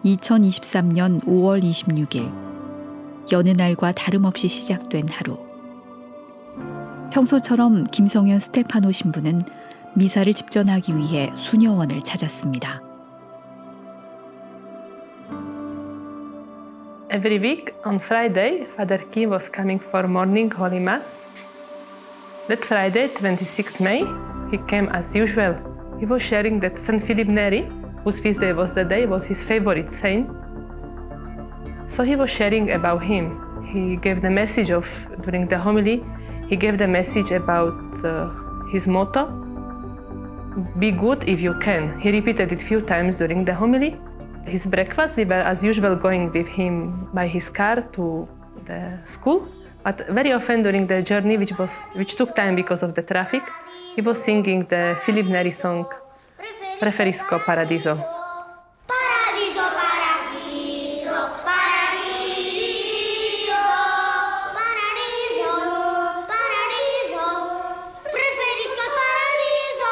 2023년 5월 26일 여느 날과 다름없이 시작된 하루. 평소처럼 김성현 스테파노 신부는 미사를 집전하기 위해 수녀원을 찾았습니다. Every week on Friday, Father Kim was coming for morning Holy Mass. That Friday, 26 May, he came as usual. He was sharing that Saint Philip Neri, whose feast day was the day, was his favorite saint. So he was sharing about him. He gave the message of, during the homily, he gave the message about his motto, be good if you can. He repeated it a few times during the homily. His breakfast, we were as usual going with him by his car to the school. But very often during the journey, which took time because of the traffic, he was singing the Philip Neri song, Preferisco Paradiso. Paradiso, paradiso, paradiso, paradiso, paradiso, preferisco il paradiso,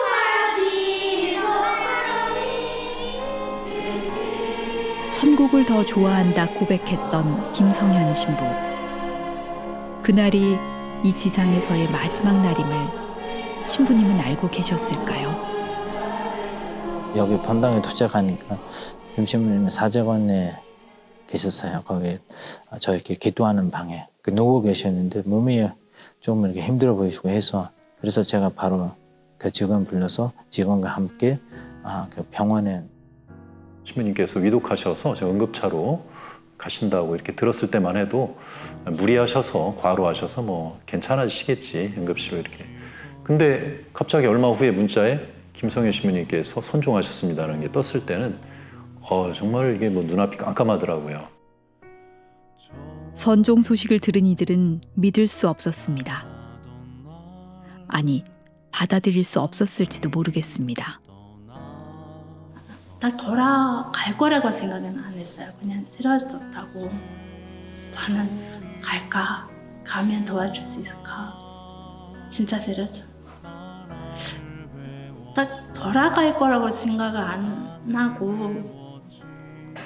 paradiso, paradiso. 천국을 더 좋아한다 고백했던 김성현 신부. 그날이 이 지상에서의 마지막 날임을 신부님은 알고 계셨을까요? 여기 본당에 도착하니까 김신부님이 사제관에 계셨어요. 거기 저 이렇게 기도하는 방에 누워 계셨는데 몸이 좀 이렇게 힘들어 보이시고 해서 그래서 제가 바로 그 직원 불러서 직원과 함께 그 병원에 신부님께서 위독하셔서 저 응급차로 가신다고 이렇게 들었을 때만 해도 무리하셔서 과로하셔서 뭐 괜찮아지시겠지 응급실로 이렇게. 근데 갑자기 얼마 후에 문자에 김성현 신부님께서 선종하셨습니다라는 게 떴을 때는 정말 이게 뭐 눈앞이 깜깜하더라고요. 선종 소식을 들은 이들은 믿을 수 없었습니다. 아니, 받아들일 수 없었을지도 모르겠습니다. 나 돌아갈 거라고 생각은 안 했어요. 그냥 쓰러졌다고. 저는 갈까? 가면 도와줄 수 있을까? 진짜 쓰러져. 딱 돌아갈 거라고 생각을 안 하고.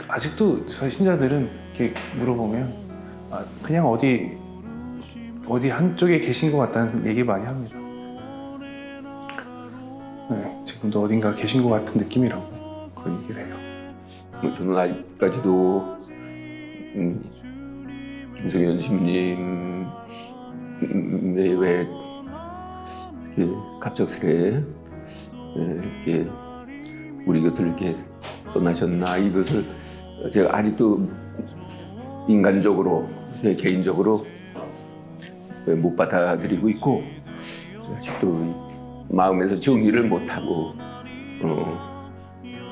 아직도 저희 신자들은 이렇게 물어보면 그냥 어디 한쪽에 계신 것 같다는 얘기 많이 합니다. 네, 지금도 어딘가 계신 것 같은 느낌이라고 그런 얘기를 해요. 저는 아직까지도 김성현 신부님 왜 갑작스레 이렇게 우리 곁을 이렇게 떠나셨나 이것을 제가 아직도 인간적으로 개인적으로 못 받아들이고 있고 아직도 마음에서 정리를 못하고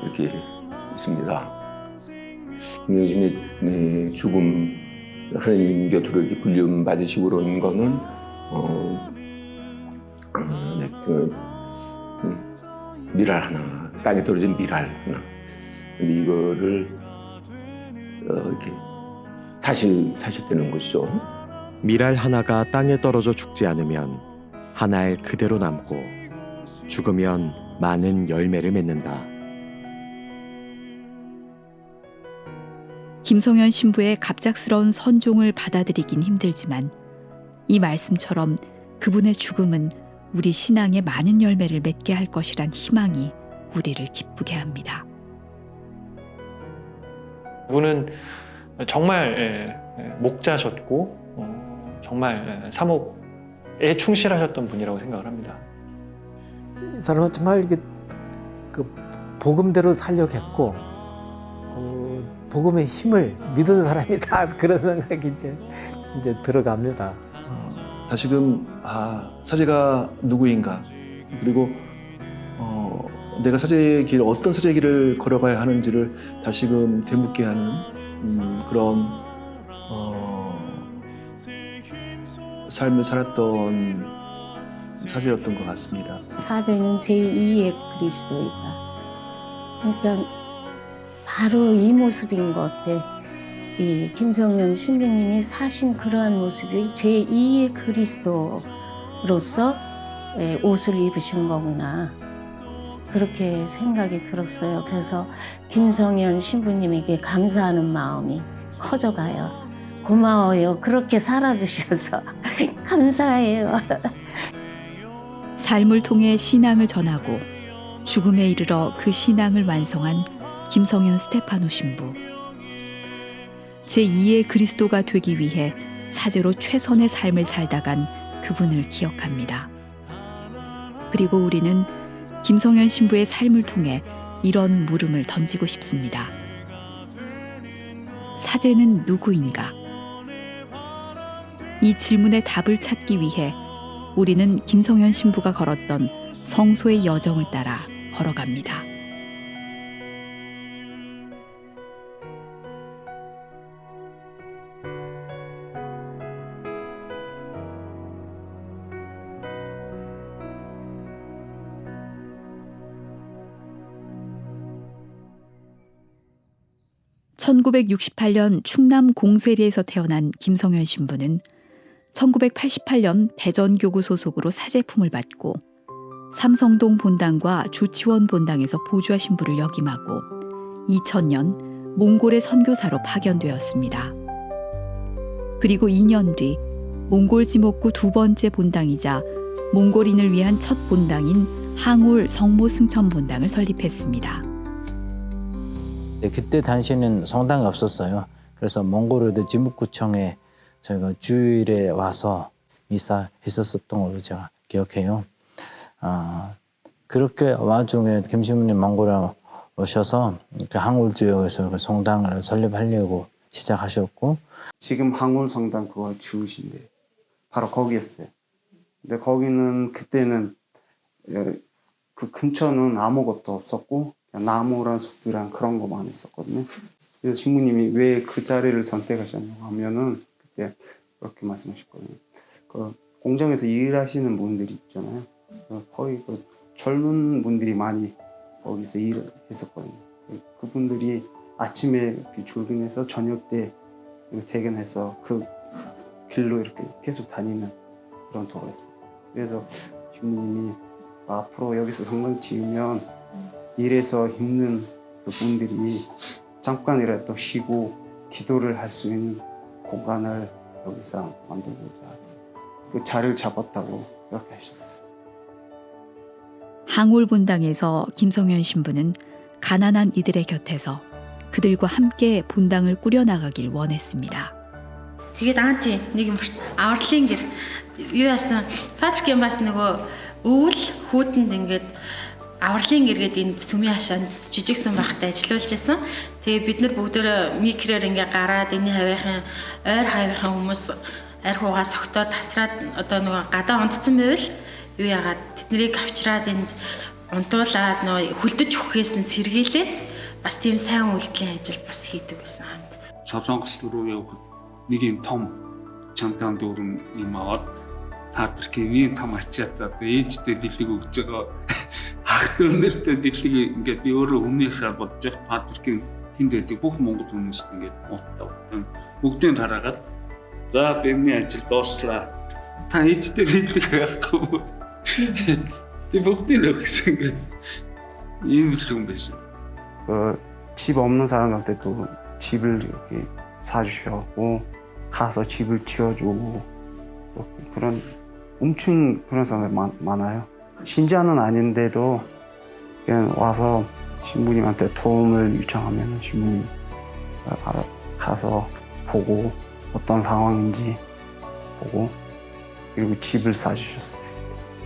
이렇게 있습니다. 요즘에 죽음 하나님 곁으로 이렇게 불륜 받으시고 그런 거는 미랄 하나, 땅에 떨어진 미랄 하나. 근데 이거를 이렇게 사실되는 것이죠. 미랄 하나가 땅에 떨어져 죽지 않으면 한 알 그대로 남고 죽으면 많은 열매를 맺는다. 김성현 신부의 갑작스러운 선종을 받아들이긴 힘들지만 이 말씀처럼 그분의 죽음은 우리 신앙에 많은 열매를 맺게 할 것이란 희망이 우리를 기쁘게 합니다. 그분은 정말 목자셨고 정말 사목에 충실하셨던 분이라고 생각을 합니다. 이 사람은 정말 이게 그 복음대로 살려고 했고 복음의 힘을 믿은 사람이다 그런 생각이 이제 들어갑니다. 다시금 사제가 누구인가 그리고 내가 사제의 길 어떤 사제의 길을 걸어가야 하는지를 다시금 되묻게 하는 그런 삶을 살았던 사제였던 것 같습니다. 사제는 제2의 그리스도이다. 그러니까 바로 이 모습인 것 같아. 이 김성현 신부님이 사신 그러한 모습이 제2의 그리스도로서 옷을 입으신 거구나. 그렇게 생각이 들었어요. 그래서 김성현 신부님에게 감사하는 마음이 커져가요. 고마워요. 그렇게 살아주셔서 감사해요. 삶을 통해 신앙을 전하고 죽음에 이르러 그 신앙을 완성한 김성현 스테파노 신부. 제2의 그리스도가 되기 위해 사제로 최선의 삶을 살다간 그분을 기억합니다. 그리고 우리는 김성현 신부의 삶을 통해 이런 물음을 던지고 싶습니다. 사제는 누구인가? 이 질문의 답을 찾기 위해 우리는 김성현 신부가 걸었던 성소의 여정을 따라 걸어갑니다. (1968년) 충남 공세리에서 태어난 김성현 신부는 1988년 대전교구 소속으로 사제품을 받고 삼성동 본당과 조치원 본당에서 보좌 신부를 역임하고 2000년 몽골의 선교사로 파견되었습니다. 그리고 2년 뒤 몽골 지목구 두 번째 본당이자 몽골인을 위한 첫 본당인 항울 성모 승천 본당을 설립했습니다. 그때 당시에는 성당이 없었어요. 그래서 몽골어드 지목구청에 저희가 주일에 와서 미사 했었던 걸로 제가 기억해요. 그렇게 와중에 김신부님 몽골에 오셔서 그 항울 지역에서 그 성당을 설립하려고 시작하셨고, 지금 항울 성당 그거 지으신데 바로 거기였어요. 근데 거기는 그때는 그 근처는 아무것도 없었고 그냥 나무랑 숲이랑 그런 거만 있었거든요. 그래서 신부님이 왜 그 자리를 선택하셨냐고 하면은 그때 그렇게 말씀하셨거든요. 그 공장에서 일하시는 분들이 있잖아요. 거의 그 젊은 분들이 많이 거기서 일을 했었거든요. 그분들이 아침에 출근해서 저녁 때 퇴근해서 그 길로 이렇게 계속 다니는 그런 도로였어요. 그래서 신부님이 앞으로 여기서 성당 지으면 일해서 힘든 그 분들이 잠깐이라도 쉬고 기도를 할 수 있는 공간을 여기서 만들고자 해서 그 자리를 잡았다고 그렇게 하셨어요. 항울 본당에서 김성현 신부는 가난한 이들의 곁에서 그들과 함께 본당을 꾸려나가길 원했습니다. Тэгээд наанти нэг юм авралын гэр юу яасан Патрик юм бас нөгөө өвөл хүүтэнд ингээд авралын гэр гэдэг энэ сүмийн хашаанд жижиг сүм байхтай ажиллаулж байсан. Тэгээд бид нар бүгдөө микрээр ингээ гараад энэ хавийнхын ойр хавийнхын хүмүүс арх угаа согтоод тасраад одоо нөгөө гадаа унтцсан байвал юу яагаад тэднийг авчираад энд унтуулаад нөгөө хүлдэж өгөхөөс сэргийлээд бас тийм сайн үйлдэлийн ажил бас хийдэг байсан хамт. Солонгос руу явах нэг юм том чамтан дүүрэн юм аваад Патрикийн том ачаатаа ээжтэй бэлэг өгж байгаа ах дүүнэртэй бэлэг ингээд би өөрөө өмнөхөө бодож Патрикийн тэнд байдаг бүх монгол хүмүүст ингээд уутаа бүгдийг хараагаад за бэмний ажил дууслаа. Та ээжтэй бэлэг байхгүй. 이 복들을 생각 이 좀 bes어. 집 없는 사람한테 또 집을 이렇게 사주셨고 가서 집을 지어주고 그런 엄청 그런 사람이 많아요. 신자는 아닌데도 그냥 와서 신부님한테 도움을 요청하면 신부님 가서 보고 어떤 상황인지 보고 그리고 집을 사주셨어요.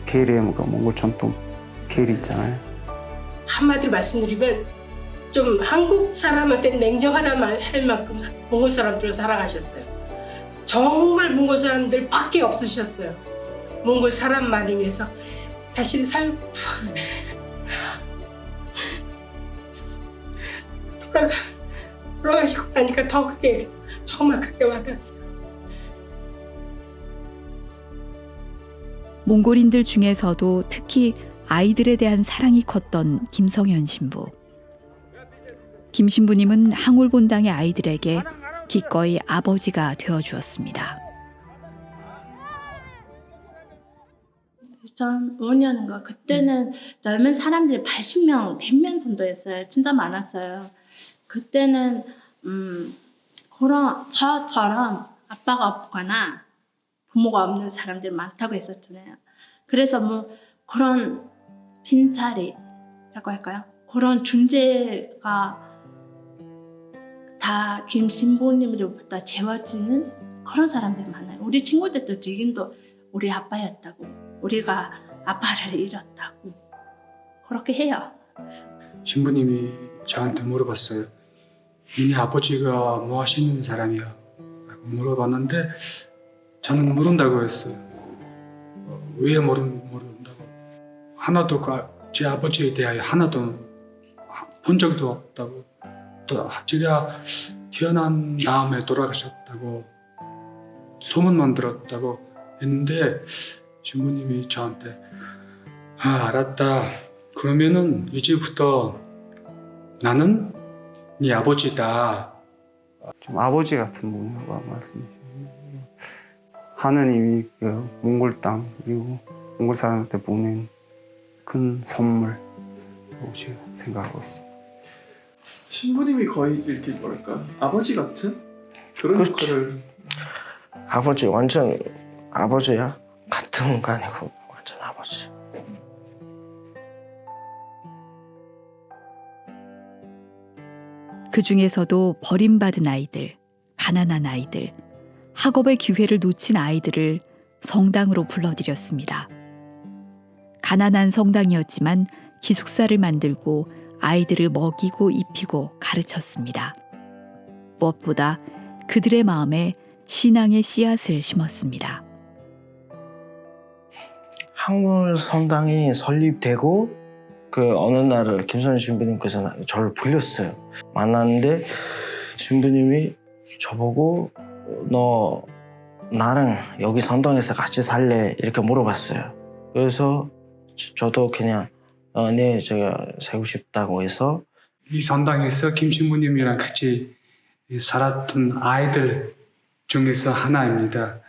게리에 몽골 전통 게리 있잖아요. 한마디로 말씀드리면 좀 한국 사람한테 냉정하다 할 만큼 몽골 사람들을 사랑하셨어요. 정말 몽골 사람들 밖에 없으셨어요. 몽골 사람만을 위해서 다시 돌아가시고 나니까 더 크게 정말 크게 와닿았어요. 몽골인들 중에서도 특히 아이들에 대한 사랑이 컸던 김성현 신부. 김 신부님은 항울 본당의 아이들에게 기꺼이 아버지가 되어주었습니다. 2005년인가 그때는 젊은 사람들이 80명, 100명 정도였어요. 진짜 많았어요. 그때는 그런 저처럼 아빠가 없거나 부모가 없는 사람들이 많다고 했었잖아요. 그래서 뭐 그런 빈자리라고 할까요? 그런 존재가 다 김신부님으로부터 재워지는 그런 사람들이 많아요. 우리 친구들도 지금도 우리 아빠였다고, 우리가 아빠를 잃었다고 그렇게 해요. 신부님이 저한테 물어봤어요. 니네 아버지가 뭐 하시는 사람이야? 라고 물어봤는데 저는 모른다고 했어요. 왜 모른다고? 하나도 제 아버지에 대하여 하나도 본 적도 없다고, 또 제가 태어난 다음에 돌아가셨다고 소문만 들었다고 했는데 신부님이 저한테 알았다. 그러면은 이제부터 나는 네 아버지다. 좀 아버지 같은 분이라고 말씀이셨네요. 하느님이 그 몽골 땅 그리고 몽골 사람한테 보낸 큰 선물로 제가 생각하고 있습니다. 신부님이 거의 이렇게 뭐랄까 아버지 같은 그런 역할을. 아버지 완전 아버지야. 같은 거 아니고 완전 아버지. 그 중에서도 버림받은 아이들, 가난한 아이들, 학업의 기회를 놓친 아이들을 성당으로 불러들였습니다. 가난한 성당이었지만 기숙사를 만들고 아이들을 먹이고 입히고 가르쳤습니다. 무엇보다 그들의 마음에 신앙의 씨앗을 심었습니다. 한글 성당이 설립되고 그 어느 날을 김선희 신부님께서 저를 불렀어요. 만났는데 신부님이 저보고 너 나랑 여기 성당에서 같이 살래? 이렇게 물어봤어요. 그래서 저도 그냥 네 제가 살고 싶다고 해서 이 성당에서 김 신부님이랑 같이 살았던 아이들 중에서 하나입니다.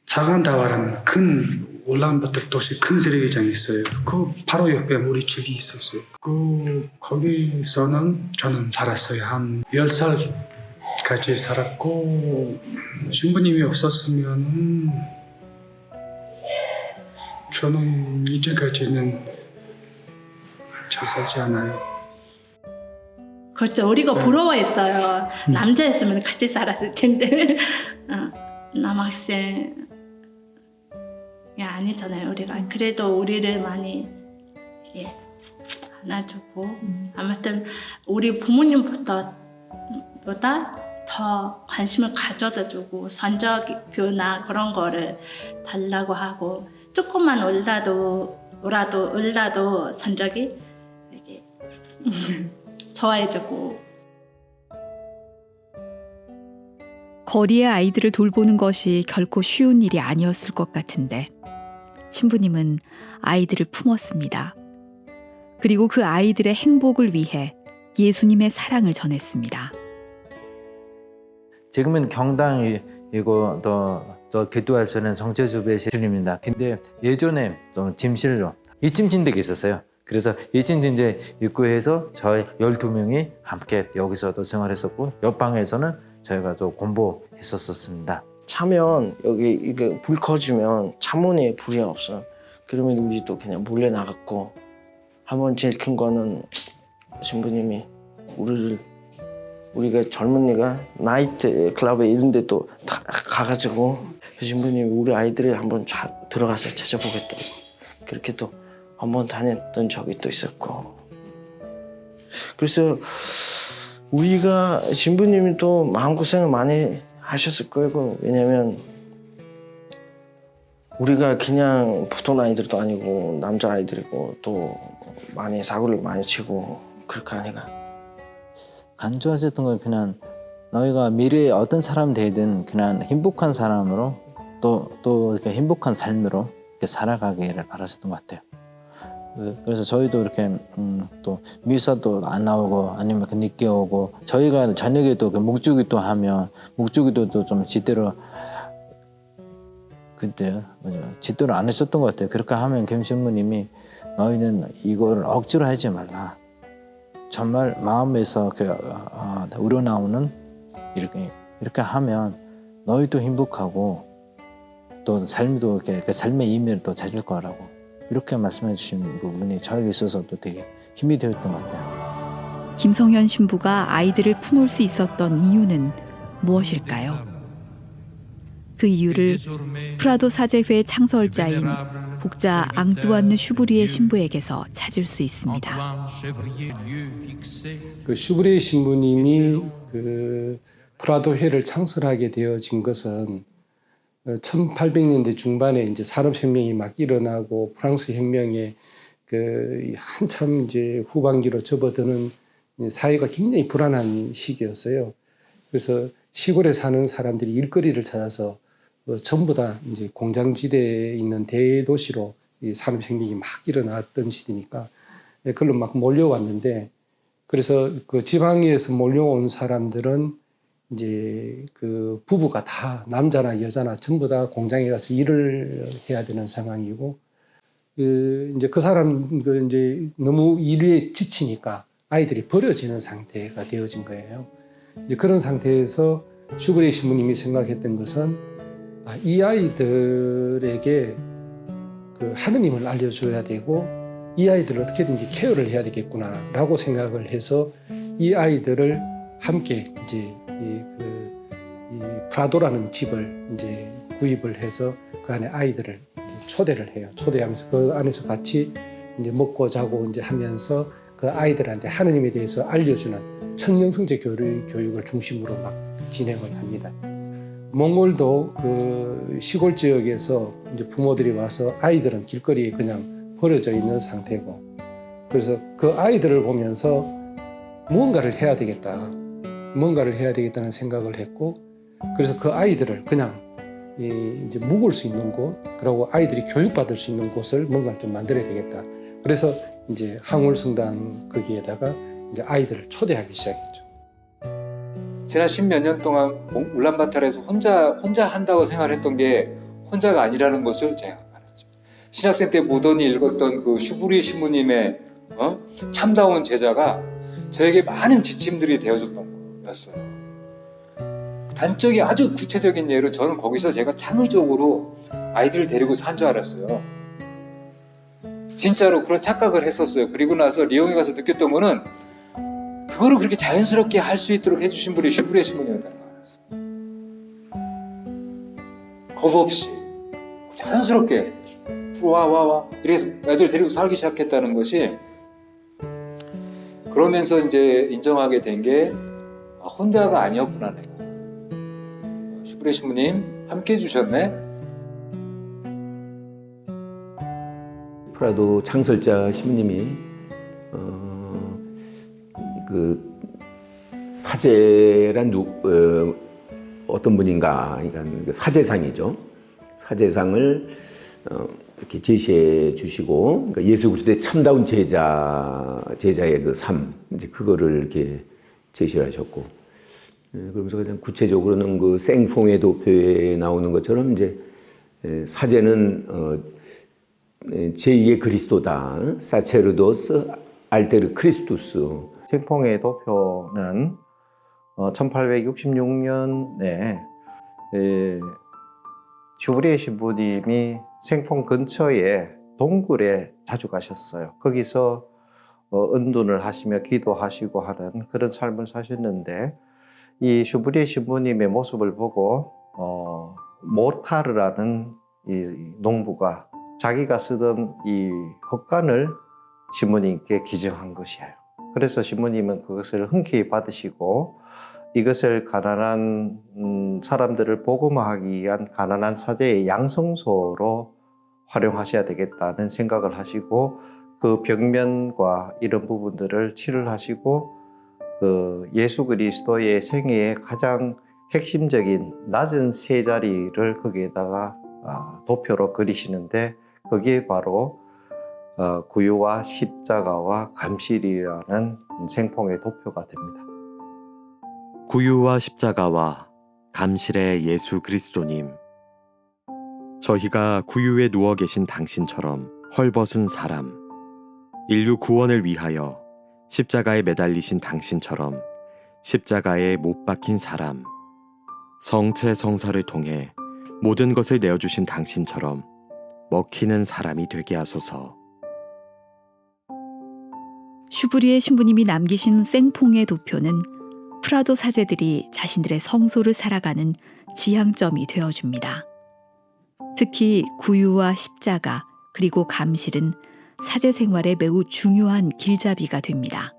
자간다와라는 큰 울란바토르 도시 큰 쓰레기장이 있어요. 그 바로 옆에 우리 집이 있었어요. 거기서는 저는 살았어요. 한 10살까지 살았고 신부님이 없었으면 저는 이제까지는 잘 살지 않아요. 그렇죠. 우리가 부러워했어요. 남자였으면 같이 살았을 텐데 남학생이 아니잖아요. 우리가 그래도 우리를 많이 안아주고 아무튼 우리 부모님보다 더 관심을 가져다주고 성적표나 그런 거를 달라고 하고 조금만 울라도 성적이 이렇게 좋아해주고. 거리의 아이들을 돌보는 것이 결코 쉬운 일이 아니었을 것 같은데 신부님은 아이들을 품었습니다. 그리고 그 아이들의 행복을 위해 예수님의 사랑을 전했습니다. 지금은 경당이고 또 기도하시는 성체주배 시술입니다. 근데 예전에 좀 짐실로 2층 침대가 있었어요. 그래서 2층 침대 입구에서 저희 12명이 함께 여기서도 생활했었고 옆방에서는 저희가 또 공부했었습니다. 차면 여기 이게 불 꺼지면 차문에 불이 없어. 그러면 우리도 그냥 몰래 나갔고 한번 제일 큰 거는 신부님이 우리가 젊은이가 나이트 클럽에 이런 데 또 가가지고 신부님이 우리 아이들이 한번 들어가서 찾아보겠다고 그렇게 또 한번 다녔던 적이 또 있었고 그래서 우리가 신부님이 또 마음고생을 많이 하셨을 거고 왜냐면 우리가 그냥 보통 아이들도 아니고 남자아이들이고 또 많이 사고를 많이 치고 그렇게 하니까 간주하셨던 건 그냥 너희가 미래에 어떤 사람 되든 그냥 행복한 사람으로 또 이렇게 행복한 삶으로 이렇게 살아가기를 바라셨던 것 같아요. 그래서 저희도 이렇게 또 미사도 안 나오고 아니면 늦게 오고 저희가 저녁에도 묵주기도 하면 묵주기도 좀 제대로 그때 제대로 안 했었던 것 같아요. 그렇게 하면 김 신부님이 너희는 이걸 억지로 하지 말라. 정말 마음에서 우러나오는 이렇게 하면 너희도 행복하고 또 삶도 삶의 의미를 또 찾을 거라고 이렇게 말씀해 주신 부분이 저에게 있어서도 되게 힘이 되었던 것 같아요. 김성현 신부가 아이들을 품을 수 있었던 이유는 무엇일까요? 그 이유를 프라도 사제회 창설자인 복자 앙뚜안느 슈브리에 신부에게서 찾을 수 있습니다. 그 슈브리에 신부님이 그 프라도회를 창설하게 되어진 것은 1800년대 중반에 이제 산업혁명이 막 일어나고 프랑스 혁명에 그 한참 이제 후반기로 접어드는 사회가 굉장히 불안한 시기였어요. 그래서 시골에 사는 사람들이 일거리를 찾아서 전부 다 이제 공장지대에 있는 대도시로 이 산업혁명이 막 일어났던 시대니까 그걸로 막 몰려왔는데, 그래서 그 지방에서 몰려온 사람들은 이제 그 부부가 다 남자나 여자나 전부 다 공장에 가서 일을 해야 되는 상황이고, 이제 그 사람 이제 너무 일에 지치니까 아이들이 버려지는 상태가 되어진 거예요. 이제 그런 상태에서 슈브리에 신부님이 생각했던 것은 이 아이들에게 그 하느님을 알려줘야 되고 이 아이들을 어떻게든지 케어를 해야 되겠구나라고 생각을 해서 이 아이들을 함께 이제 이 프라도라는 집을 이제 구입을 해서 그 안에 아이들을 이제 초대를 해요. 초대하면서 그 안에서 같이 이제 먹고 자고 이제 하면서 그 아이들한테 하느님에 대해서 알려주는 천년성제 교육을 중심으로 막 진행을 합니다. 몽골도 그 시골 지역에서 이제 부모들이 와서 아이들은 길거리에 그냥 버려져 있는 상태고, 그래서 그 아이들을 보면서 무언가를 해야 되겠다는 생각을 했고, 그래서 그 아이들을 그냥 이제 묵을 수 있는 곳, 그리고 아이들이 교육받을 수 있는 곳을 뭔가 좀 만들어야 되겠다. 그래서 이제 항울성당 거기에다가 이제 아이들을 초대하기 시작했죠. 지난 10몇 년 동안 울란바타르에서 혼자 한다고 생각했던 게 혼자가 아니라는 것을 제가 알았죠. 신학생 때 모던이 읽었던 그 슈브리에 신부님의 참다운 제자가 저에게 많은 지침들이 되어줬던 거였어요. 단적인 아주 구체적인 예로 저는 거기서 제가 창의적으로 아이들을 데리고 산 줄 알았어요. 진짜로 그런 착각을 했었어요. 그리고 나서 리옹에 가서 느꼈던 거는 그거를 그렇게 자연스럽게 할 수 있도록 해주신 분이 슈브리에 신부님이었다는 거 알았어요. 겁 없이 자연스럽게 들어와 이래서 애들 데리고 살기 시작했다는 것이, 그러면서 이제 인정하게 된 게 혼자가 아니었구나 내가. 슈브리에 신부님 함께 해주셨네. 프라도 창설자 신부님이 그 사제란 어떤 분인가, 그러니까 사제상이죠. 사제상을 이렇게 제시해 주시고, 그러니까 예수 그리스도의 참다운 제자의 그 삶, 이제 그거를 이렇게 제시를 하셨고, 그러면서 가장 구체적으로는 그 생퐁의 도표에 나오는 것처럼 이제 사제는 제2의 그리스도다, 사체르도스 알테르 크리스투스. 생퐁의 도표는 1866년에 슈브리에 신부님이 생퐁 근처에 동굴에 자주 가셨어요. 거기서 은둔을 하시며 기도하시고 하는 그런 삶을 사셨는데, 이 슈브리에 신부님의 모습을 보고 모타르라는 이 농부가 자기가 쓰던 이 헛간을 신부님께 기증한 것이에요. 그래서 신부님은 그것을 흔쾌히 받으시고 이것을 가난한 사람들을 복음화하기 위한 가난한 사제의 양성소로 활용하셔야 되겠다는 생각을 하시고, 그 벽면과 이런 부분들을 칠을 하시고, 그 예수 그리스도의 생애의 가장 핵심적인 낮은 세 자리를 거기에다가 도표로 그리시는데, 그게 바로 구유와 십자가와 감실이라는 생퐁의 도표가 됩니다. 구유와 십자가와 감실의 예수 그리스도님. 저희가 구유에 누워 계신 당신처럼 헐벗은 사람, 인류 구원을 위하여 십자가에 매달리신 당신처럼 십자가에 못 박힌 사람, 성체성사를 통해 모든 것을 내어주신 당신처럼 먹히는 사람이 되게 하소서. 슈브리에 신부님이 남기신 생퐁의 도표는 프라도 사제들이 자신들의 성소를 살아가는 지향점이 되어줍니다. 특히 구유와 십자가 그리고 감실은 사제 생활에 매우 중요한 길잡이가 됩니다.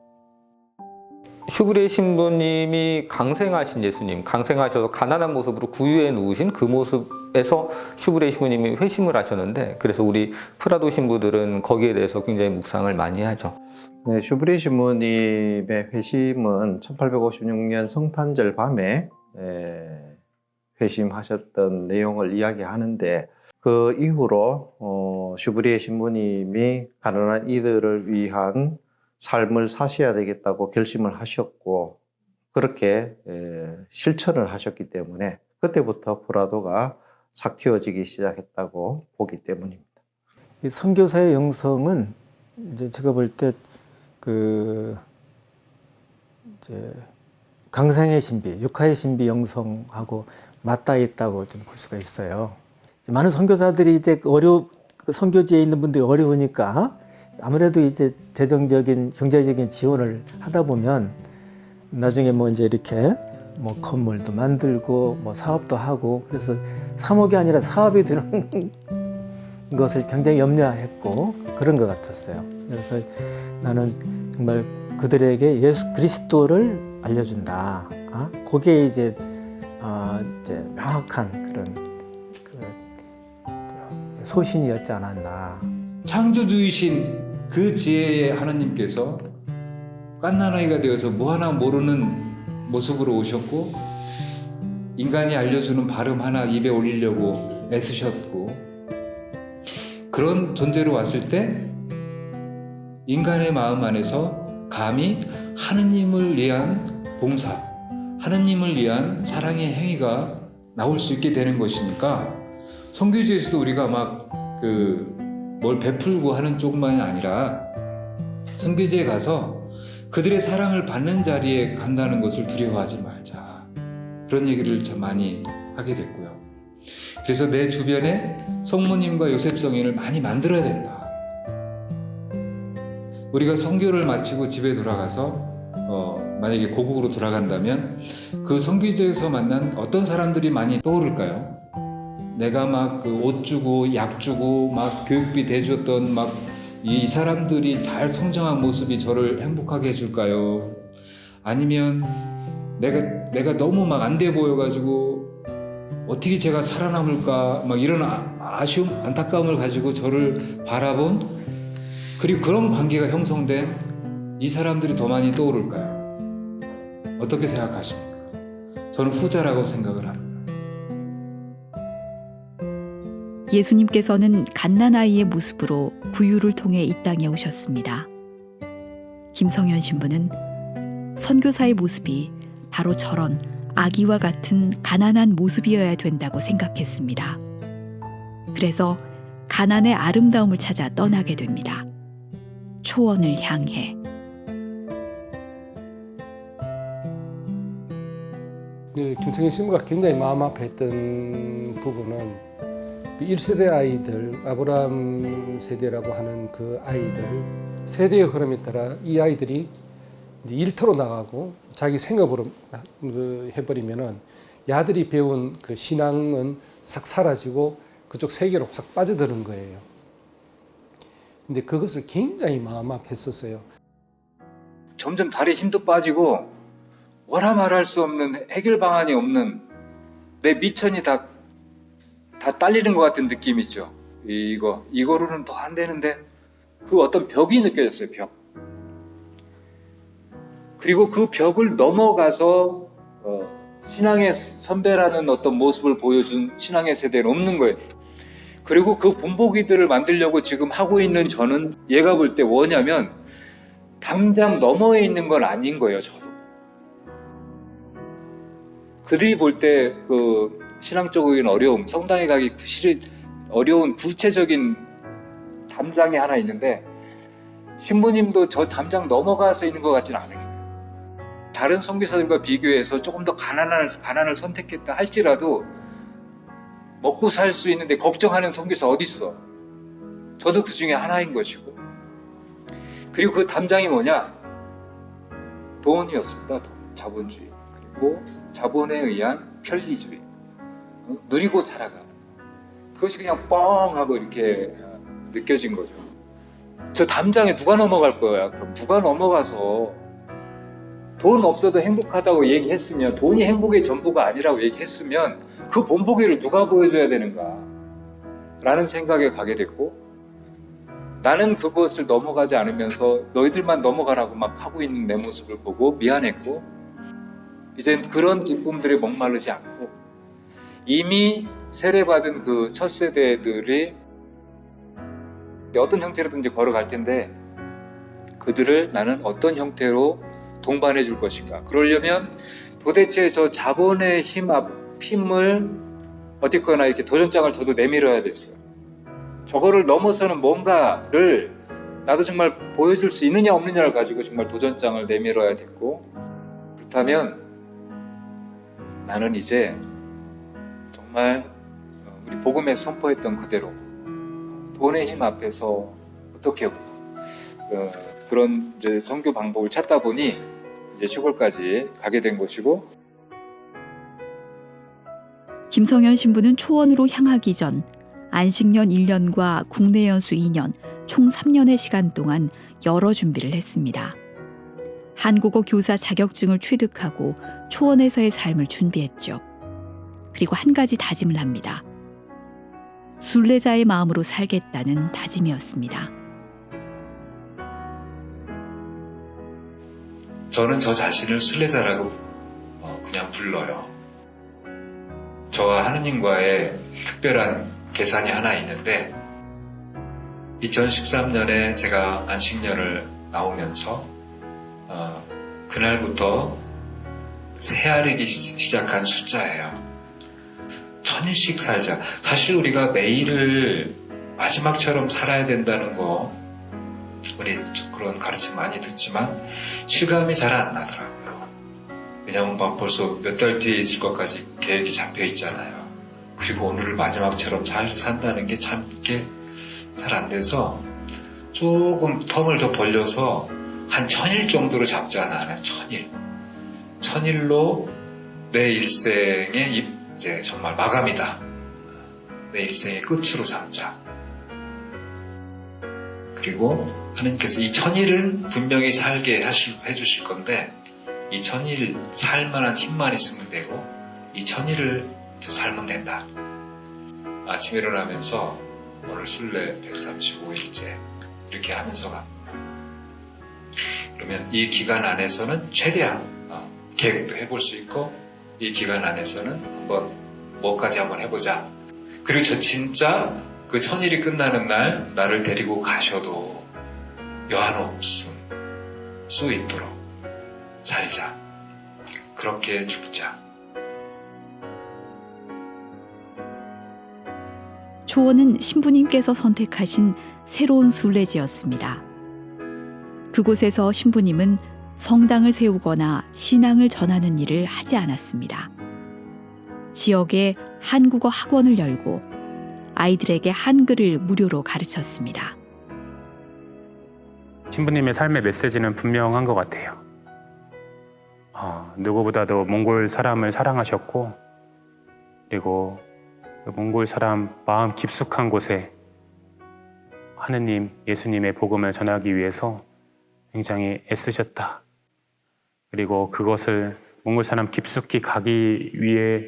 슈브리에 신부님이 강생하신 예수님, 강생하셔서 가난한 모습으로 구유에 누우신 그 모습에서 슈브리에 신부님이 회심을 하셨는데, 그래서 우리 프라도 신부들은 거기에 대해서 굉장히 묵상을 많이 하죠. 네, 슈브리에 신부님의 회심은 1856년 성탄절 밤에 회심하셨던 내용을 이야기하는데, 그 이후로 슈브리에 신부님이 가난한 이들을 위한 삶을 사셔야 되겠다고 결심을 하셨고, 그렇게 실천을 하셨기 때문에 그때부터 프라도가 싹 틔워지기 시작했다고 보기 때문입니다. 이 선교사의 영성은 이제 제가 볼 때 이제 강생의 신비, 육하의 신비 영성하고 맞닿아 있다고 좀 볼 수가 있어요. 많은 선교사들이 이제 선교지에 있는 분들이 어려우니까 아무래도 이제 재정적인 경제적인 지원을 하다 보면 나중에 뭐 이제 이렇게 뭐 건물도 만들고 뭐 사업도 하고, 그래서 사목이 아니라 사업이 되는 것을 굉장히 염려했고 그런 것 같았어요. 그래서 나는 정말 그들에게 예수 그리스도를 알려준다. 그게 이제 명확한 그런 소신이었지 않았나. 창조주이신 그 지혜의 하나님께서 갓난아이가 되어서 뭐 하나 모르는 모습으로 오셨고, 인간이 알려주는 발음 하나 입에 올리려고 애쓰셨고, 그런 존재로 왔을 때 인간의 마음 안에서 감히 하느님을 위한 봉사, 하느님을 위한 사랑의 행위가 나올 수 있게 되는 것이니까, 선교지에서도 우리가 막 뭘 베풀고 하는 쪽만이 아니라 선교지에 가서 그들의 사랑을 받는 자리에 간다는 것을 두려워하지 말자, 그런 얘기를 참 많이 하게 됐고요. 그래서 내 주변에 성모님과 요셉 성인을 많이 만들어야 된다. 우리가 선교를 마치고 집에 돌아가서 만약에 고국으로 돌아간다면 그 선교지에서 만난 어떤 사람들이 많이 떠오를까요? 내가 막 그 옷 주고 약 주고 막 교육비 대줬던 막 이 사람들이 잘 성장한 모습이 저를 행복하게 해줄까요? 아니면 내가 너무 막 안 돼 보여가지고 어떻게 제가 살아남을까 막 이런 아쉬움, 안타까움을 가지고 저를 바라본, 그리고 그런 관계가 형성된 이 사람들이 더 많이 떠오를까요? 어떻게 생각하십니까? 저는 후자라고 생각을 합니다. 예수님께서는 갓난아이의 모습으로 구유를 통해 이 땅에 오셨습니다. 김성현 신부는 선교사의 모습이 바로 저런 아기와 같은 가난한 모습이어야 된다고 생각했습니다. 그래서 가난의 아름다움을 찾아 떠나게 됩니다. 초원을 향해. 김성현 신부가 굉장히 마음 아파했던 부분은 1세대 아이들, 아브라함 세대라고 하는 그 아이들 세대의 흐름에 따라 이 아이들이 이제 일터로 나가고 자기 생업으로 해버리면은 야들이 배운 그 신앙은 싹 사라지고 그쪽 세계로 확 빠져드는 거예요. 근데 그것을 굉장히 마음 아팠었어요. 점점 다리 힘도 빠지고 뭐라 말할 수 없는, 해결 방안이 없는, 내 미천이 다 딸리는 것 같은 느낌이죠. 이거로는 더 안 되는데, 그 어떤 벽이 느껴졌어요. 벽. 그리고 그 벽을 넘어가서 신앙의 선배라는 어떤 모습을 보여준 신앙의 세대는 없는 거예요. 그리고 그 본보기들을 만들려고 지금 하고 있는 저는 얘가 볼 때 뭐냐면 당장 너머에 있는 건 아닌 거예요. 저도. 그들이 볼 때 그 신앙적인 어려움, 성당에 가기 어려운 구체적인 담장이 하나 있는데 신부님도 저 담장 넘어가서 있는 것 같지는 않아요. 다른 선교사들과 비교해서 조금 더 가난을 선택했다 할지라도 먹고 살 수 있는데 걱정하는 선교사 어디 있어? 저도 그 중에 하나인 것이고. 그리고 그 담장이 뭐냐? 돈이었습니다. 돈, 자본주의. 그리고 자본에 의한 편리주의. 누리고 살아가는. 그것이 그냥 뻥 하고 이렇게 느껴진 거죠. 저 담장에 누가 넘어갈 거야? 그럼 누가 넘어가서 돈 없어도 행복하다고 얘기했으면, 돈이 행복의 전부가 아니라고 얘기했으면 그 본보기를 누가 보여줘야 되는가 라는 생각에 가게 됐고, 나는 그것을 넘어가지 않으면서 너희들만 넘어가라고 막 하고 있는 내 모습을 보고 미안했고, 이젠 그런 기쁨들에 목마르지 않고 이미 세례받은 그 첫 세대들이 어떤 형태로든지 걸어갈 텐데 그들을 나는 어떤 형태로 동반해 줄 것인가. 그러려면 도대체 저 자본의 힘을 어쨌거나 이렇게 도전장을 저도 내밀어야 됐어요. 저거를 넘어서는 뭔가를 나도 정말 보여줄 수 있느냐 없느냐를 가지고 정말 도전장을 내밀어야 됐고, 그렇다면 나는 이제 정말 우리 복음에서 선포했던 그대로 돈의 힘 앞에서 어떻게 그런 이제 선교 방법을 찾다 보니 이제 시골까지 가게 된 것이고. 김성현 신부는 초원으로 향하기 전 안식년 1년과 국내 연수 2년, 총 3년의 시간 동안 여러 준비를 했습니다. 한국어 교사 자격증을 취득하고 초원에서의 삶을 준비했죠. 그리고 한 가지 다짐을 합니다. 순례자의 마음으로 살겠다는 다짐이었습니다. 저는 저 자신을 순례자라고 그냥 불러요. 저와 하느님과의 특별한 계산이 하나 있는데, 2013년에 제가 안식년을 나오면서 그날부터 헤아리기 시작한 숫자예요. 1000일씩 살자. 사실 우리가 매일을 마지막처럼 살아야 된다는 거, 우리 그런 가르침 많이 듣지만 실감이 잘 안 나더라고요. 왜냐면 막 벌써 몇 달 뒤에 있을 것까지 계획이 잡혀 있잖아요. 그리고 오늘을 마지막처럼 잘 산다는 게 참 이게 잘 안 돼서 조금 텀을 더 벌려서 한 1000일 정도로 잡자. 나는 1000일. 1000일로 내 일생의 이제 정말 마감이다. 내 일생의 끝으로 삼자. 그리고 하나님께서 이 1000일을 분명히 살게 해주실 건데, 이 1000일 살만한 힘만 있으면 되고, 이 1000일을 살면 된다. 아침에 일어나면서 오늘 순례 135일째 이렇게 하면서 갑니다. 그러면 이 기간 안에서는 최대한 계획도 해볼 수 있고, 이 기간 안에서는 한번 뭐까지 한번 해보자. 그리고 저 진짜 그 1000일이 끝나는 날 나를 데리고 가셔도 여한 없음 수 있도록 살자. 그렇게 죽자. 초원은 신부님께서 선택하신 새로운 순례지였습니다. 그곳에서 신부님은 성당을 세우거나 신앙을 전하는 일을 하지 않았습니다. 지역에 한국어 학원을 열고 아이들에게 한글을 무료로 가르쳤습니다. 신부님의 삶의 메시지는 분명한 것 같아요. 누구보다도 몽골 사람을 사랑하셨고, 그리고 그 몽골 사람 마음 깊숙한 곳에 하느님, 예수님의 복음을 전하기 위해서 굉장히 애쓰셨다. 그리고 그것을 몽골 사람 깊숙이 가기 위해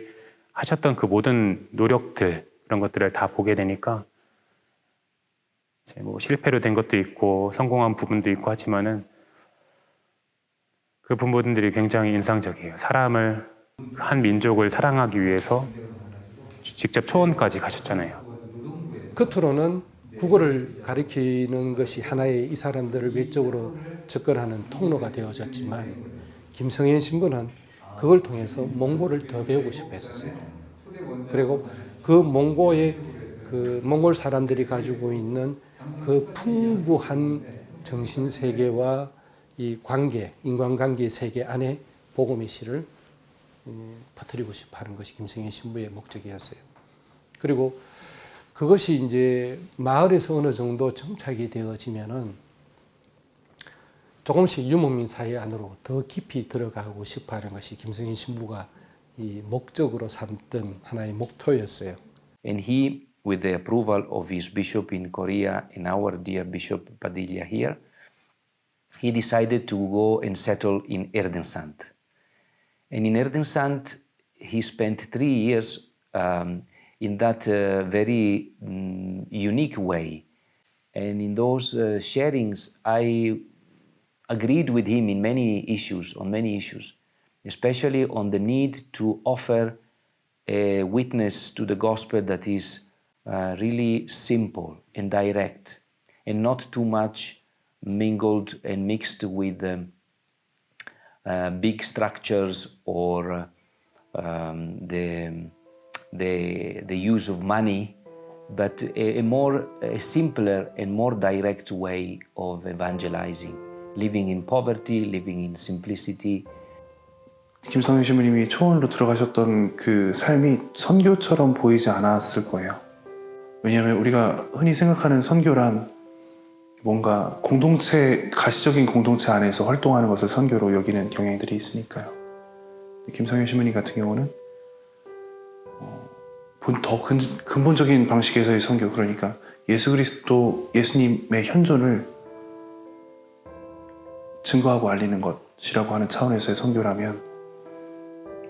하셨던 그 모든 노력들, 그런 것들을 다 보게 되니까 이제 뭐 실패로 된 것도 있고 성공한 부분도 있고 하지만은 그 부분들이 굉장히 인상적이에요. 사람을, 한 민족을 사랑하기 위해서 직접 초원까지 가셨잖아요. 겉으로는 국어를 가리키는 것이 하나의 이 사람들을 외적으로 접근하는 통로가 되어졌지만, 김성현 신부는 그걸 통해서 몽골을 더 배우고 싶어 했었어요. 그리고 그 몽골의 그 몽골 사람들이 가지고 있는 그 풍부한 정신 세계와 이 관계, 인간관계 세계 안에 복음의 씨를 퍼뜨리고 싶어 하는 것이 김성현 신부의 목적이었어요. 그리고 그것이 이제 마을에서 어느 정도 정착이 되어지면은 조금씩 유목민 사회 안으로 더 깊이 들어가고 싶어 하는 것이 김성현 신부가 이 목적으로 삼던 하나의 목표였어요. And he, with the approval of his bishop in Korea and our dear Bishop Padilla here, he decided to go and settle in Erdensand. And in Erdensand, he spent 3 years in that very unique way. And in those sharings, I agreed with him in many issues, especially on the need to offer a witness to the gospel that is really simple and direct and not too much mingled and mixed with big structures or the use of money, but a simpler and more direct way of evangelizing, living in poverty, living in simplicity. 김성현 신부님이 초원으로 들어가셨던 그 삶이 선교처럼 보이지 않았을 거예요. 왜냐하면 우리가 흔히 생각하는 선교란 뭔가 공동체, 가시적인 공동체 안에서 활동하는 것을 선교로 여기는 경향들이 있으니까요. 김성현 신부님 같은 경우는 더 근본적인 방식에서의 선교, 그러니까 예수 그리스도, 예수님의 현존을 증거하고 알리는 것이라고 하는 차원에서의 선교라면,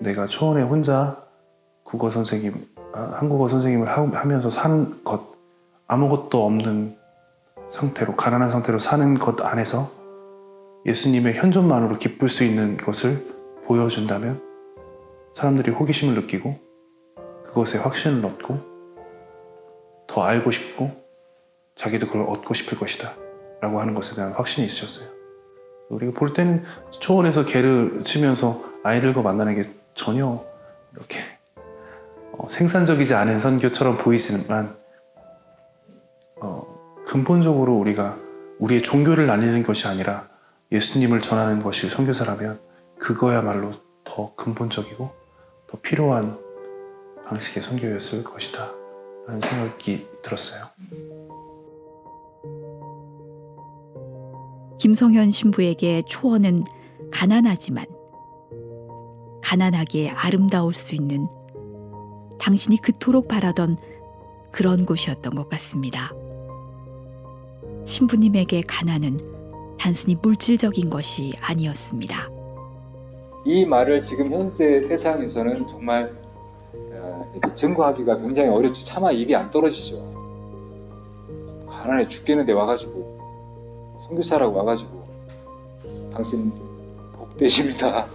내가 초원에 혼자 한국어 선생님을 하면서 사는 것, 아무것도 없는 상태로, 가난한 상태로 사는 것 안에서 예수님의 현존만으로 기쁠 수 있는 것을 보여준다면 사람들이 호기심을 느끼고 그것에 확신을 얻고 더 알고 싶고 자기도 그걸 얻고 싶을 것이다 라고 하는 것에 대한 확신이 있으셨어요. 우리가 볼 때는 초원에서 개를 치면서 아이들과 만나는 게 전혀 이렇게 생산적이지 않은 선교처럼 보이지만 근본적으로 우리가 우리의 종교를 나누는 것이 아니라 예수님을 전하는 것이 선교사라면 그거야말로 더 근본적이고 더 필요한 방식의 선교였을 것이다 라는 생각이 들었어요. 김성현 신부에게 초원은 가난하지만 가난하게 아름다울 수 있는, 당신이 그토록 바라던 그런 곳이었던 것 같습니다. 신부님에게 가난은 단순히 물질적인 것이 아니었습니다. 이 말을 지금 현재 세상에서는 정말 이렇게 증거하기가 굉장히 어렵죠. 차마 입이 안 떨어지죠. 가난해 죽겠는데 와가지고 선교사라고 와가지고 당신 복되십니다.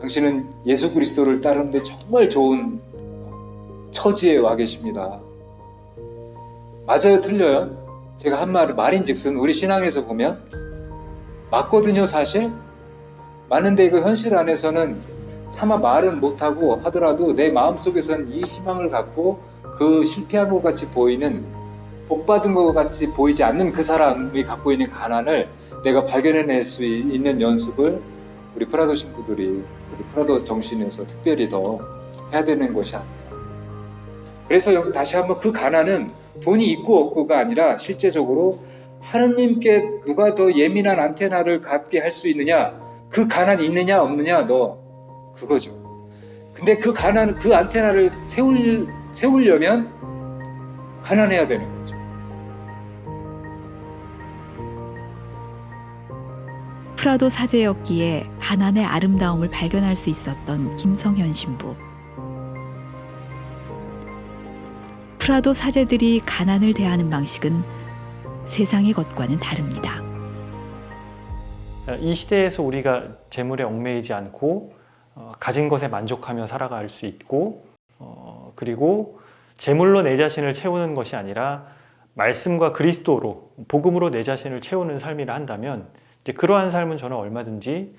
당신은 예수 그리스도를 따르는데 정말 좋은 처지에 와 계십니다. 맞아요, 틀려요? 제가 한 말인즉슨 우리 신앙에서 보면 맞거든요, 사실. 맞는데 그 현실 안에서는 차마 말은 못하고 하더라도 내 마음속에서는 이 희망을 갖고 그 실패한 것 같이 보이는, 복받은 것 같이 보이지 않는 그 사람이 갖고 있는 가난을 내가 발견해낼 수 있는 연습을 우리 프라도 신부들이, 우리 프라도 정신에서 특별히 더 해야 되는 것이 아닐까. 그래서 여기 다시 한번 그 가난은 돈이 있고 없고가 아니라 실제적으로 하느님께 누가 더 예민한 안테나를 갖게 할 수 있느냐, 그 가난이 있느냐 없느냐, 너 그거죠. 근데 그 가난, 그 안테나를 세우려면 가난해야 되는 거죠. 프라도 사제였기에 가난의 아름다움을 발견할 수 있었던 김성현 신부. 프라도 사제들이 가난을 대하는 방식은 세상의 것과는 다릅니다. 이 시대에서 우리가 재물에 얽매이지 않고 가진 것에 만족하며 살아갈 수 있고, 그리고 재물로 내 자신을 채우는 것이 아니라 말씀과 그리스도로, 복음으로 내 자신을 채우는 삶이라 한다면, 이제 그러한 삶은 저는 얼마든지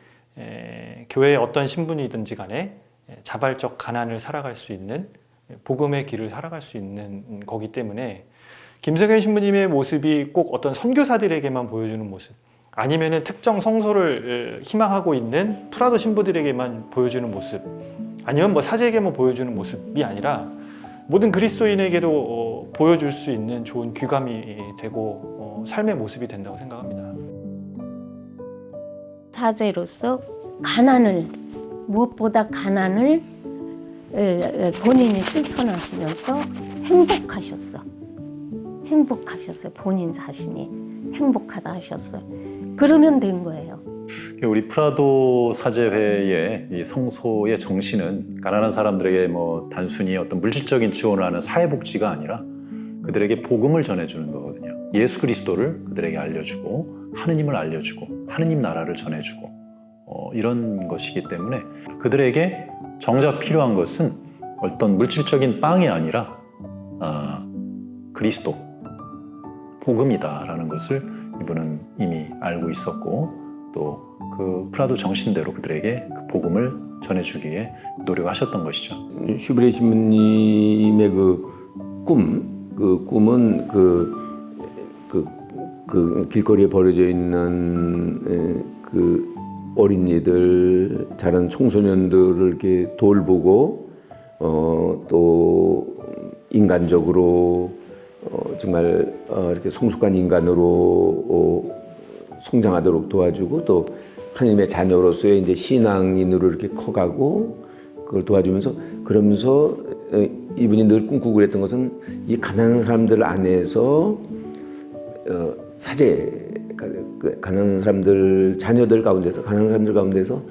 교회의 어떤 신분이든지 간에 자발적 가난을 살아갈 수 있는 복음의 길을 살아갈 수 있는 거기 때문에 김성현 신부님의 모습이 꼭 어떤 선교사들에게만 보여주는 모습, 아니면은 특정 성소를 희망하고 있는 프라도 신부들에게만 보여주는 모습, 아니면 뭐 사제에게만 보여주는 모습이 아니라 모든 그리스도인에게도 보여줄 수 있는 좋은 귀감이 되고 삶의 모습이 된다고 생각합니다. 사제로서 가난을, 무엇보다 가난을 본인이 실천하시면서 행복하셨어요. 본인 자신이 행복하다 하셨어요. 그러면 된 거예요. 우리 프라도 사제회의 이 성소의 정신은 가난한 사람들에게 뭐 단순히 어떤 물질적인 지원을 하는 사회복지가 아니라 그들에게 복음을 전해주는 거거든요. 예수 그리스도를 그들에게 알려주고 하느님을 알려주고 하느님 나라를 전해주고 이런 것이기 때문에 그들에게 정작 필요한 것은 어떤 물질적인 빵이 아니라 그리스도, 복음이다라는 것을 이분은 이미 알고 있었고 또 그 프라도 정신대로 그들에게 그 복음을 전해주기 위해 노력하셨던 것이죠. 슈브레 신부님의 그 꿈은 그 길거리에 버려져 있는 그 어린이들, 자란 청소년들을 이렇게 돌보고 또 인간적으로 정말 이렇게 성숙한 인간으로 성장하도록 도와주고 또 하나님의 자녀로서의 이제 신앙인으로 이렇게 커가고 그걸 도와주면서 그러면서 이분이 늘 꿈꾸고 그랬던 것은 이 가난한 사람들 안에서 사제 가난한 사람들 자녀들 가운데서 가난한 사람들 가운데서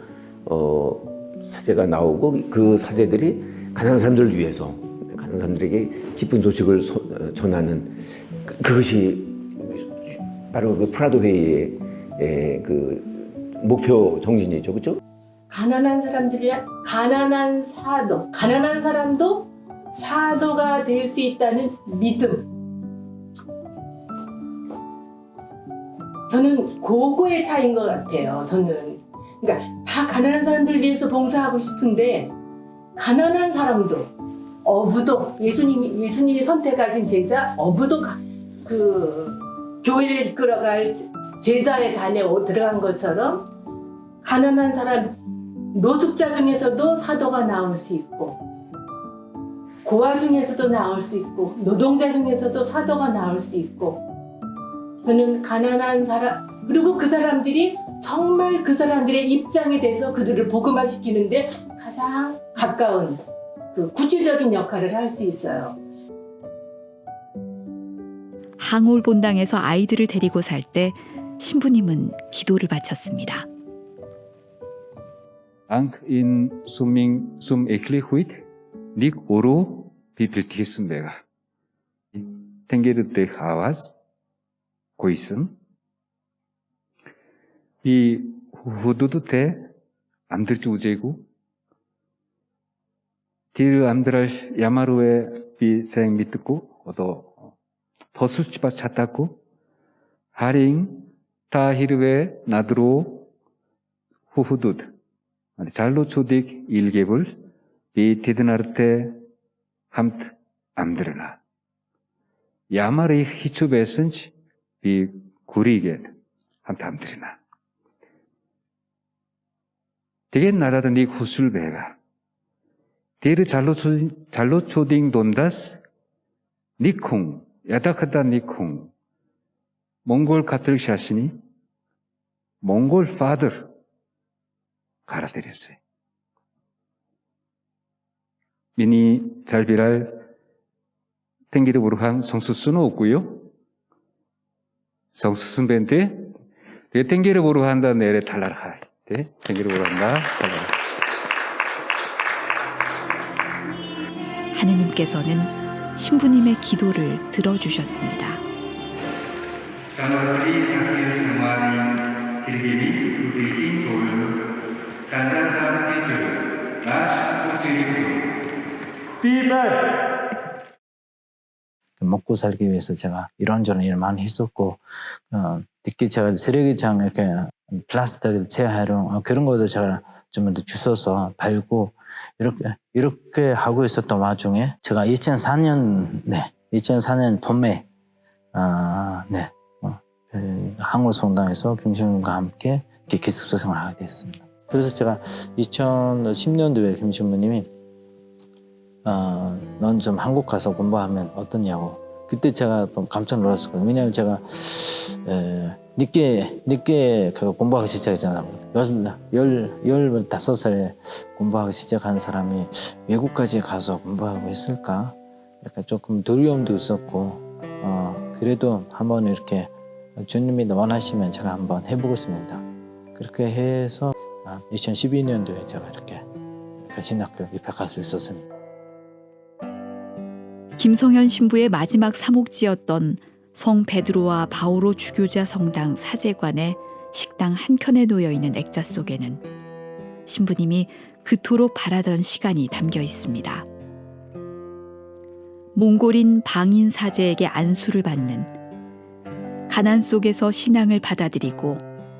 사제가 나오고 그 사제들이 가난한 사람들을 위해서 가난한 사람들에게 기쁜 소식을 전하는 그것이 바로 그 프라도 회의의 그 목표 정신이죠, 그렇죠? 가난한 사람들이 가난한 사람도 사도가 될 수 있다는 믿음. 저는 그거의 차이인 것 같아요. 저는 그러니까 다 가난한 사람들을 위해서 봉사하고 싶은데 가난한 사람도 어부도 예수님이 선택하신 제자 어부도 그 교회를 이끌어갈 제자의 단에 들어간 것처럼 가난한 사람 노숙자 중에서도 사도가 나올 수 있고 고아 중에서도 나올 수 있고 노동자 중에서도 사도가 나올 수 있고 저는 가난한 사람 그리고 그 사람들이 정말 그 사람들의 입장에 대해서 그들을 복음화시키는데 가장 가까운 그 구체적인 역할을 할 수 있어요. 항올 본당에서 아이들을 데리고 살 때 신부님은 기도를 바쳤습니다. Ang in sum eklihuit nik oro bibeltism bega. Tengerutte hawas koisum. 이 후두두테 암들주 우제고 디르 암드랄 야마루에 비생 믿고 어도 버술치바 찾다고 하링 타히르웨 나드로 후후두드 잘로 초딕 일개불 비 디드나르테 함트 암드르나 야마르이 히추베슨치 비 구리게 함트 암드르나 되게 나라던 니 구술베가 디르 잘로 초딩 돈다스 니콩 야다카다 니콩 몽골 카톨릭 샤시니 몽골 파더 가라데렸어요. 미니 잘비랄 땡기르 부르한 성수수는 없고요. 성수순 벤데 땡기르 부르한다 내래 달라라. 땡기르 부르한다 달라라. 하느님께서는 신부님의 기도를 들어주셨습니다. 먹고 살기 위해서 제가 이런저런 일을 많이 했었고 특히 제가 쓰레기장 이렇게 플라스틱 재활용 그런 것도 제가 좀 더 주워서 팔고 이렇게 하고 있었던 와중에 제가 2004년 봄에 그 한국성당에서 김신문과 함께 기숙사 생활을 하게 됐습니다. 그래서 제가 2010년도에 김신부님이 넌 좀 한국 가서 공부하면 어떠냐고. 그때 제가 좀 깜짝 놀랐었거든요. 왜냐하면 제가 늦게 공부하기 시작했잖아요. 15살에 공부하기 시작한 사람이 외국까지 가서 공부하고 있을까? 약간 조금 두려움도 있었고, 그래도 한번 이렇게 주님이 원하시면 제가 한번 해보겠습니다. 그렇게 해서 2012년도에 제가 이렇게 신학교 입학할 수 있었습니다. 김성현 신부의 마지막 사목지였던 성 베드로와 바오로 주교자 성당 사제관의 식당 한켠에 놓여 있는 액자 속에는 신부님이 그토록 바라던 시간이 담겨 있습니다. 몽골인 방인 사제에게 안수를 받는, 가난 속에서 신앙을 받아들이고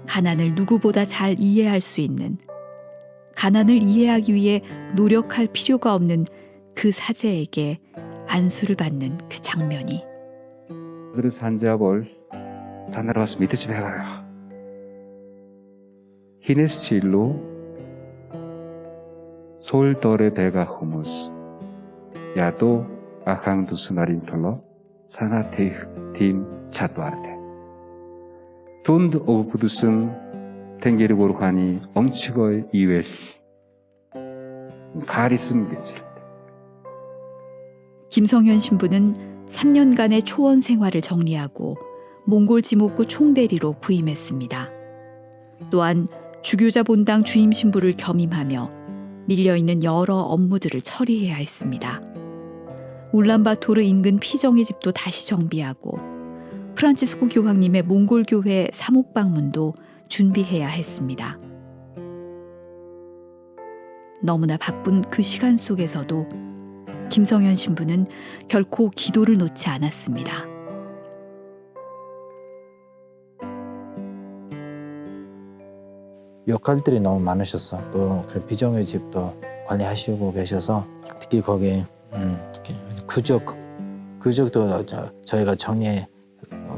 가난을 누구보다 잘 이해할 수 있는, 가난을 이해하기 위해 노력할 필요가 없는 그 사제에게 안수를 받는 그 장면이 그래서 한자볼 다 내려와서 밑에 집에 가요. 히네스칠로 솔더레 베가 호무스 야도 아강두스 나린털로 사나테휴 팀 차도아르테 돈드 오브 부두슨 탱게르 보르하니 엄치거의 이웰 가리슴 게지. 김성현 신부는 3년간의 초원 생활을 정리하고 몽골 지목구 총대리로 부임했습니다. 또한 주교자 본당 주임 신부를 겸임하며 밀려있는 여러 업무들을 처리해야 했습니다. 울란바토르 인근 피정의 집도 다시 정비하고 프란치스코 교황님의 몽골 교회 사목 방문도 준비해야 했습니다. 너무나 바쁜 그 시간 속에서도 김성현 신부는 결코 기도를 놓지 않았습니다. 역할들이 너무 많으셨어. 또 그 비정의 집도 관리하시고 계셔서 특히 거기에 구적도 저희가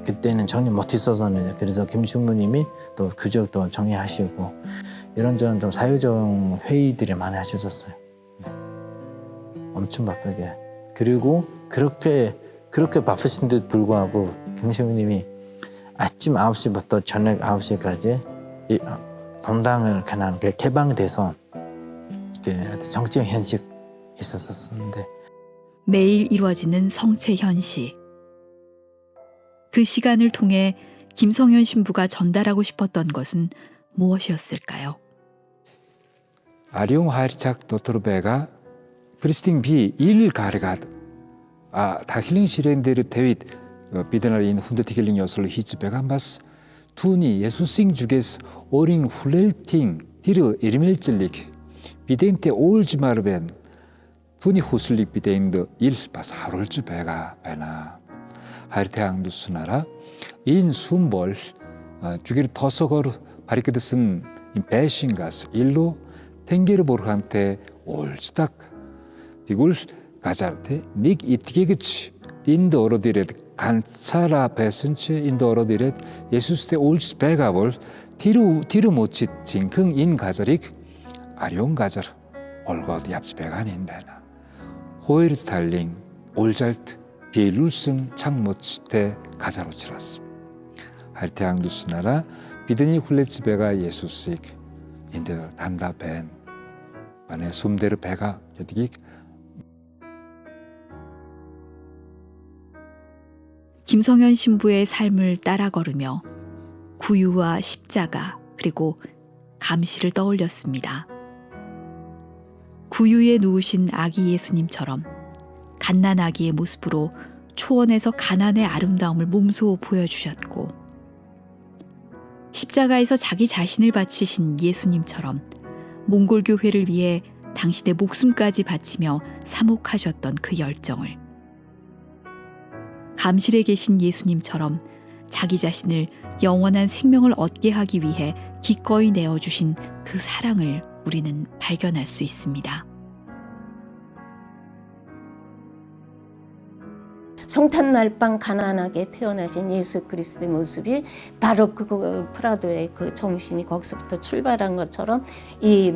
그때는 정리 못했어서는 그래서 김신부님이 또 구적도 정리하시고 이런저런 좀 사회적 회의들이 많이 하셨었어요. 엄청 바쁘게. 그리고 그렇게 바쁘신데도 불구하고 김신부님이 아침 9시부터 저녁 9시까지 본당을 그냥 개방돼서 정치적 현식 있었었는데 매일 이루어지는 성체 현시. 그 시간을 통해 김성현 신부가 전달하고 싶었던 것은 무엇이었을까요? 아리옹 하이르착 도토르베가 크리스팅 비 일 가르가드 다 힐링 시렌데르 데윗 비드나린 훈데티 힐링 요솔 히츠베가 마스 투니 예수싱 주게스 오링 훌렐팅 디르 이르멜찔릭 비데인테 올즈마르벤 투니 후슬릭 비데인드 일 바사롤즈 베가 베나 하이르테앙 누스나라 인 숨볼 주기르 터서거르 바리크드슨 인 배싱가스 일로 탱게르 보르한테 올즈닥 디굴 가자르테 닉 이티게그치 인드 어로디레드 간차라 베슨치 인드 어로디레드 예수스테 올즈 베가볼 티르 모치 징흥 인 가자릭 아리옹 가자르 올거드 얍스 베가닌 베나 호이르 달링 올잘트 비룰슨 창모치테 가자로치라스 할테앙 두스나라 비드니 훌레츠 베가 예수식 인데 단다 벤 만에 숨데르 베가 여디기 김성현 신부의 삶을 따라 걸으며 구유와 십자가 그리고 감시를 떠올렸습니다. 구유에 누우신 아기 예수님처럼 갓난아기의 모습으로 초원에서 가난의 아름다움을 몸소 보여주셨고 십자가에서 자기 자신을 바치신 예수님처럼 몽골 교회를 위해 당신의 목숨까지 바치며 사목하셨던 그 열정을 감실에 계신 예수님처럼 자기 자신을 영원한 생명을 얻게 하기 위해 기꺼이 내어주신 그 사랑을 우리는 발견할 수 있습니다. 성탄날 밤 가난하게 태어나신 예수 그리스도의 모습이 바로 그 프라도의 그 정신이 거기서부터 출발한 것처럼 이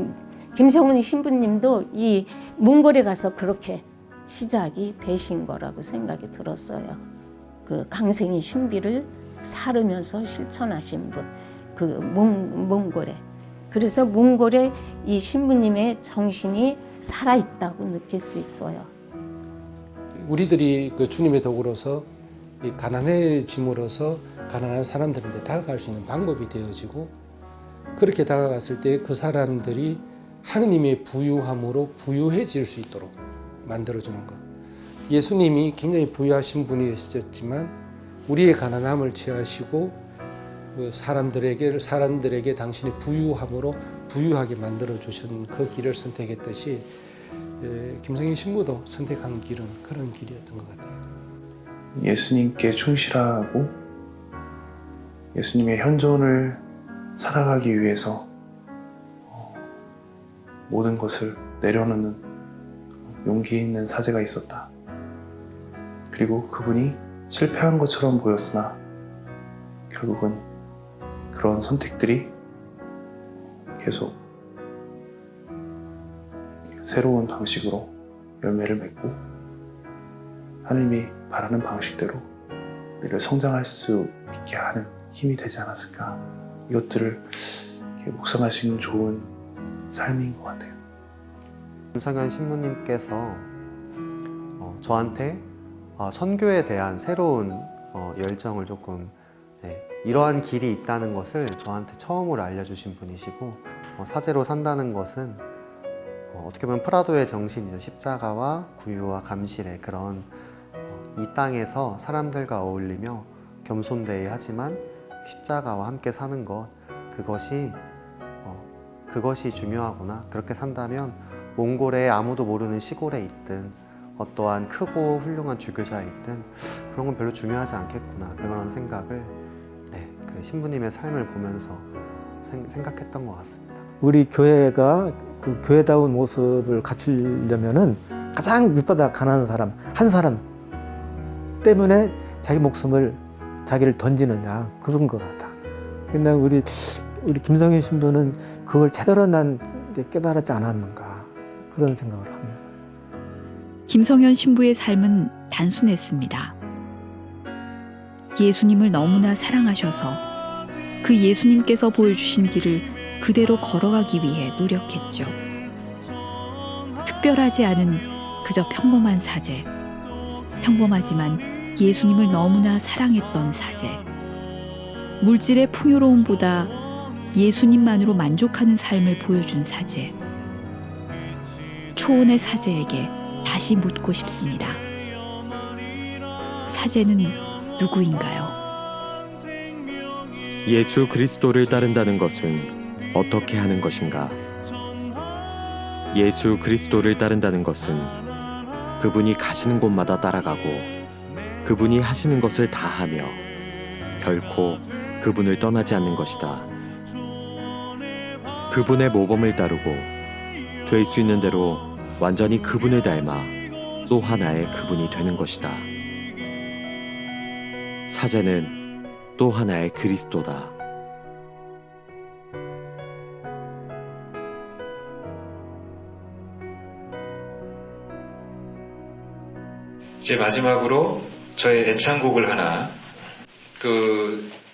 김성훈 신부님도 이 몽골에 가서 그렇게 시작이 되신 거라고 생각이 들었어요. 그 강생의 신비를 사르면서 실천하신 분, 그 몽골에. 그래서 몽골에 이 신부님의 정신이 살아있다고 느낄 수 있어요. 우리들이 그 주님의 도구로서 이 가난해짐으로써 가난한 사람들한테 다가갈 수 있는 방법이 되어지고, 그렇게 다가갔을 때 그 사람들이 하느님의 부유함으로 부유해질 수 있도록 만들어주는 것. 예수님이 굉장히 부유하신 분이셨지만 우리의 가난함을 취하시고 그 사람들에게 당신의 부유함으로 부유하게 만들어 주신 그 길을 선택했듯이 김성인 신부도 선택한 길은 그런 길이었던 것 같아요. 예수님께 충실하고 예수님의 현존을 살아가기 위해서 모든 것을 내려놓는 용기 있는 사제가 있었다. 그리고 그분이 실패한 것처럼 보였으나 결국은 그런 선택들이 계속 새로운 방식으로 열매를 맺고 하나님이 바라는 방식대로 우리를 성장할 수 있게 하는 힘이 되지 않았을까. 이것들을 이렇게 묵상할 수 있는 좋은 삶인 것 같아요. 김성현 신부님께서 저한테 선교에 대한 새로운 열정을 조금 이러한 길이 있다는 것을 저한테 처음으로 알려주신 분이시고, 사제로 산다는 것은 어떻게 보면 프라도의 정신이죠. 십자가와 구유와 감실의 그런 이 땅에서 사람들과 어울리며 겸손되이 하지만 십자가와 함께 사는 것, 그것이 중요하구나. 그렇게 산다면 몽골의 아무도 모르는 시골에 있든 어떠한 크고 훌륭한 주교자에 있든 그런 건 별로 중요하지 않겠구나. 그런 생각을 그 신부님의 삶을 보면서 생각했던 것 같습니다. 우리 교회가 그 교회다운 모습을 갖추려면은 가장 밑바닥 가난한 사람, 한 사람 때문에 자기 목숨을 자기를 던지느냐, 그건 것 같아. 근데 우리 김성현 신부는 그걸 제대로 난 깨달았지 않았는가, 그런 생각을 합니다. 김성현 신부의 삶은 단순했습니다. 예수님을 너무나 사랑하셔서 그 예수님께서 보여주신 길을 그대로 걸어가기 위해 노력했죠. 특별하지 않은 그저 평범한 사제, 평범하지만 예수님을 너무나 사랑했던 사제, 물질의 풍요로움보다 예수님만으로 만족하는 삶을 보여준 사제. 초혼의 사제에게 다시 묻고 싶습니다. 사제는 누구인가요? 예수 그리스도를 따른다는 것은 어떻게 하는 것인가? 예수 그리스도를 따른다는 것은 그분이 가시는 곳마다 따라가고 그분이 하시는 것을 다 하며 결코 그분을 떠나지 않는 것이다. 그분의 모범을 따르고 될 수 있는 대로 완전히 그분을 닮아 또 하나의 그분이 되는 것이다. 사제는 또 하나의 그리스도다. 이제 마지막으로 저의 애창곡을 하나,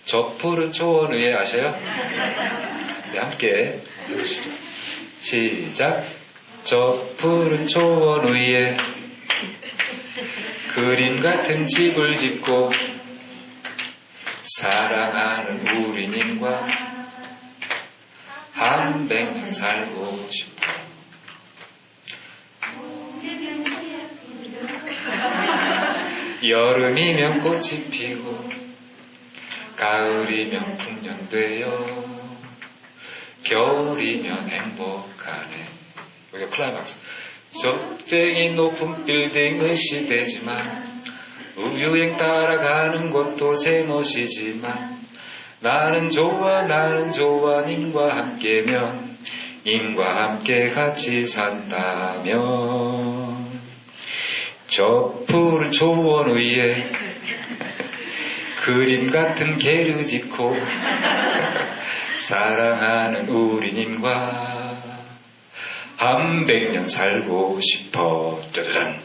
저 푸른 초원 위에 아셔요? 네, 함께 해보시죠. 시작. 저 푸른 초원 위에 그림 같은 집을 짓고 사랑하는 우리님과 한백 살고 싶어. 여름이면 꽃이 피고 가을이면 풍년되어 겨울이면 행복하네. 여기가 클라이막스. 적쟁이 높은 빌딩은 시대지만 우유행 따라가는 것도 제멋이지만 나는 좋아 님과 함께면 님과 함께 같이 산다면 저 푸른 초원 위에 그림 같은 개를 짓고 사랑하는 우리님과 한 100년 살고 싶어. 짜자잔.